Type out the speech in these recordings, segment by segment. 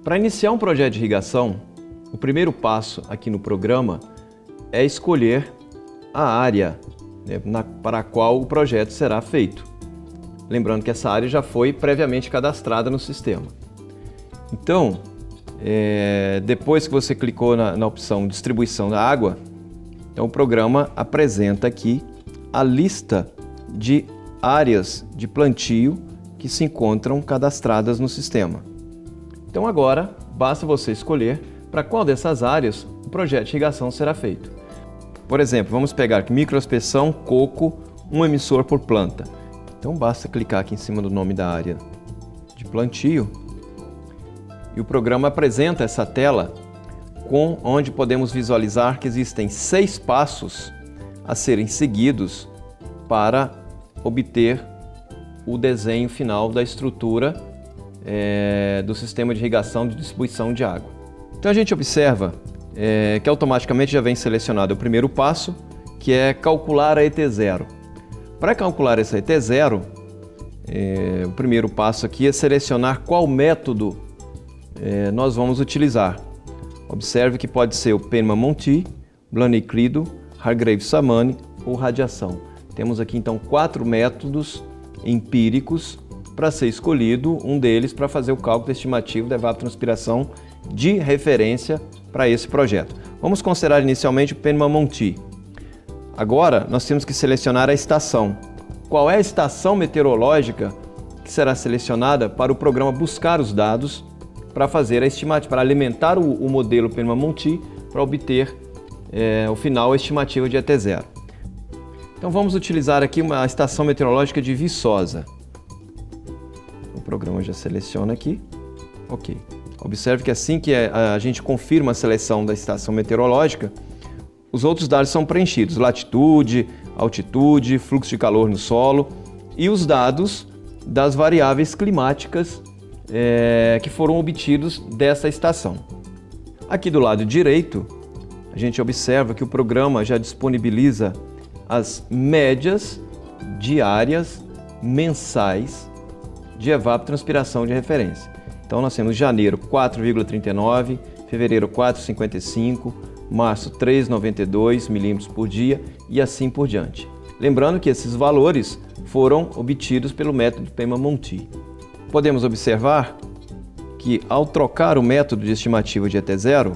Para iniciar um projeto de irrigação, o primeiro passo aqui no programa é escolher a área, para a qual o projeto será feito. Lembrando que essa área já foi previamente cadastrada no sistema. Então, depois que você clicou na opção distribuição da água, então o programa apresenta aqui a lista de áreas de plantio que se encontram cadastradas no sistema. Então agora basta você escolher para qual dessas áreas o projeto de irrigação será feito. Por exemplo, vamos pegar aqui microaspersão, coco, um emissor por planta. Então basta clicar aqui em cima do nome da área de plantio e o programa apresenta essa tela onde podemos visualizar que existem 6 passos a serem seguidos para obter o desenho final da estrutura do sistema de irrigação de distribuição de água. Então a gente observa que automaticamente já vem selecionado o primeiro passo, que é calcular a ET0. Para calcular essa ET0, o primeiro passo aqui é selecionar qual método nós vamos utilizar. Observe que pode ser o Penman-Monty, Blaney-Crido, Hargreaves-Samani ou radiação. Temos aqui então 4 métodos empíricos para ser escolhido, um deles para fazer o cálculo estimativo da evapotranspiração de referência para esse projeto. Vamos considerar inicialmente o Penman-Monty. Agora nós temos que selecionar a estação. Qual é a estação meteorológica que será selecionada para o programa buscar os dados para fazer a estimativa, para alimentar o modelo Penman-Monty para obter o final estimativa de ET0. Então vamos utilizar aqui uma estação meteorológica de Viçosa. O programa já seleciona aqui. Ok. Observe que assim que a gente confirma a seleção da estação meteorológica, os outros dados são preenchidos: latitude, altitude, fluxo de calor no solo e os dados das variáveis climáticas que foram obtidos dessa estação. Aqui do lado direito, a gente observa que o programa já disponibiliza as médias diárias mensais de evapotranspiração de referência. Então nós temos janeiro 4,39, fevereiro 4,55, março 3,92 milímetros por dia e assim por diante. Lembrando que esses valores foram obtidos pelo método Penman-Monty. Podemos observar que ao trocar o método de estimativa de ET0,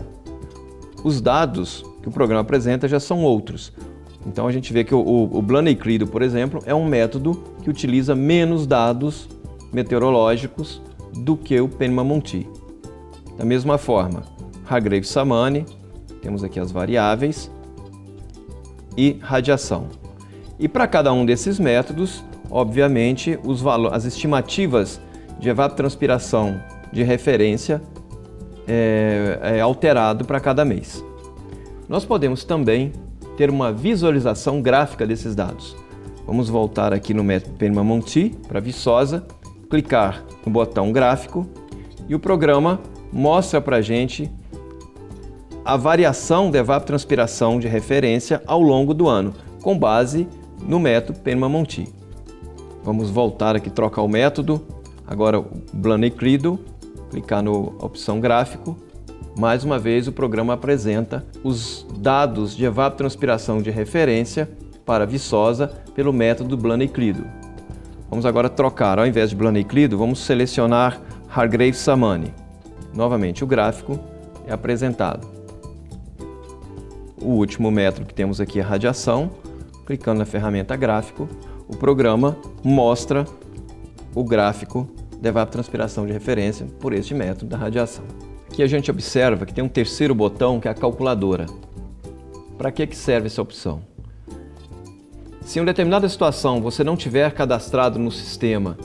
os dados que o programa apresenta já são outros. Então a gente vê que o Blaney-Crido, por exemplo, é um método que utiliza menos dados meteorológicos do que o Penman-Monty. Da mesma forma, Hargreaves-Samani, temos aqui as variáveis, e radiação. E para cada um desses métodos, obviamente, as estimativas de evapotranspiração de referência é alterado para cada mês. Nós podemos também ter uma visualização gráfica desses dados. Vamos voltar aqui no método Penman-Monty para Viçosa, clicar no botão gráfico e o programa mostra para a gente a variação da evapotranspiração de referência ao longo do ano, com base no método Penman-Monty. Vamos voltar aqui, trocar o método, agora o Blaney-Crido, clicar na opção gráfico. Mais uma vez o programa apresenta os dados de evapotranspiração de referência para Viçosa pelo método Blaney-Crido. Vamos agora trocar, ao invés de Blaney-Crido, vamos selecionar Hargreaves-Samani. Novamente o gráfico é apresentado. O último método que temos aqui é a radiação. Clicando na ferramenta gráfico, o programa mostra o gráfico da evapotranspiração de referência por este método da radiação. Aqui a gente observa que tem um terceiro botão que é a calculadora. Para que serve essa opção? Se em uma determinada situação você não tiver cadastrado no sistema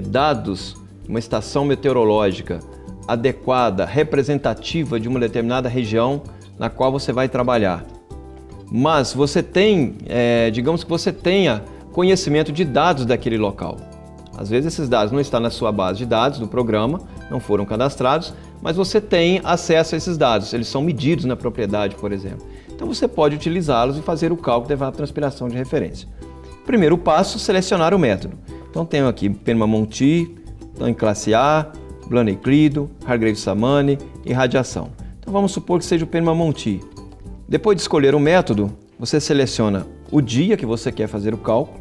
dados de uma estação meteorológica adequada, representativa de uma determinada região na qual você vai trabalhar, mas você tem, digamos que você tenha conhecimento de dados daquele local. Às vezes esses dados não estão na sua base de dados do programa, não foram cadastrados, mas você tem acesso a esses dados, eles são medidos na propriedade, por exemplo. Então você pode utilizá-los e fazer o cálculo da evapotranspiração de referência. Primeiro passo, selecionar o método. Então tenho aqui Penman-Monty, em classe A, Blaney-Crido, Hargreaves-Samani e radiação. Então vamos supor que seja o Penman-Monti. Depois de escolher o método, você seleciona o dia que você quer fazer o cálculo,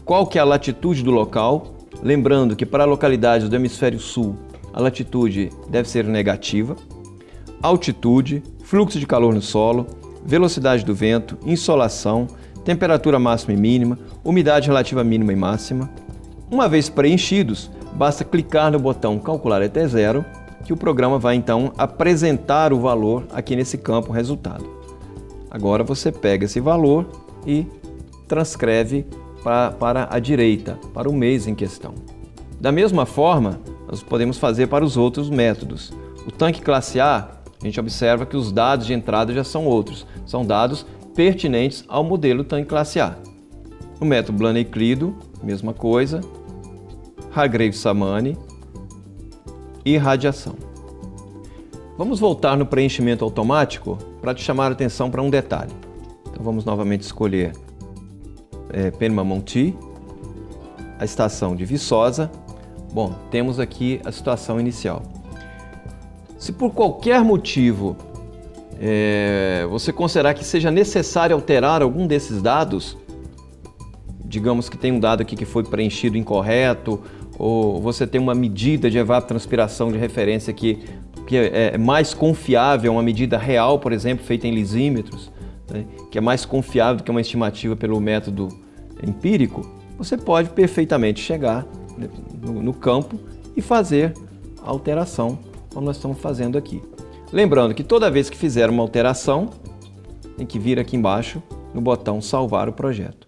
qual que é a latitude do local, lembrando que para localidades do hemisfério sul, a latitude deve ser negativa, altitude, fluxo de calor no solo, velocidade do vento, insolação, temperatura máxima e mínima, umidade relativa mínima e máxima. Uma vez preenchidos, basta clicar no botão Calcular até zero, que o programa vai então apresentar o valor aqui nesse campo resultado. Agora você pega esse valor e transcreve para a direita, para o mês em questão. Da mesma forma, nós podemos fazer para os outros métodos. O tanque classe A, a gente observa que os dados de entrada já são outros, são dados pertinentes ao modelo tanque classe A. O método Blaney-Crido, mesma coisa, Hargreaves-Samani e radiação. Vamos voltar no preenchimento automático para te chamar a atenção para um detalhe. Então vamos novamente escolher Penman-Monti, a estação de Viçosa. Bom, temos aqui a situação inicial. Se por qualquer motivo você considerar que seja necessário alterar algum desses dados, digamos que tem um dado aqui que foi preenchido incorreto, ou você tem uma medida de evapotranspiração de referência que é mais confiável, uma medida real, por exemplo, feita em lisímetros, né, que é mais confiável do que uma estimativa pelo método empírico, você pode perfeitamente chegar no campo e fazer a alteração, como nós estamos fazendo aqui. Lembrando que toda vez que fizer uma alteração, tem que vir aqui embaixo no botão Salvar o projeto.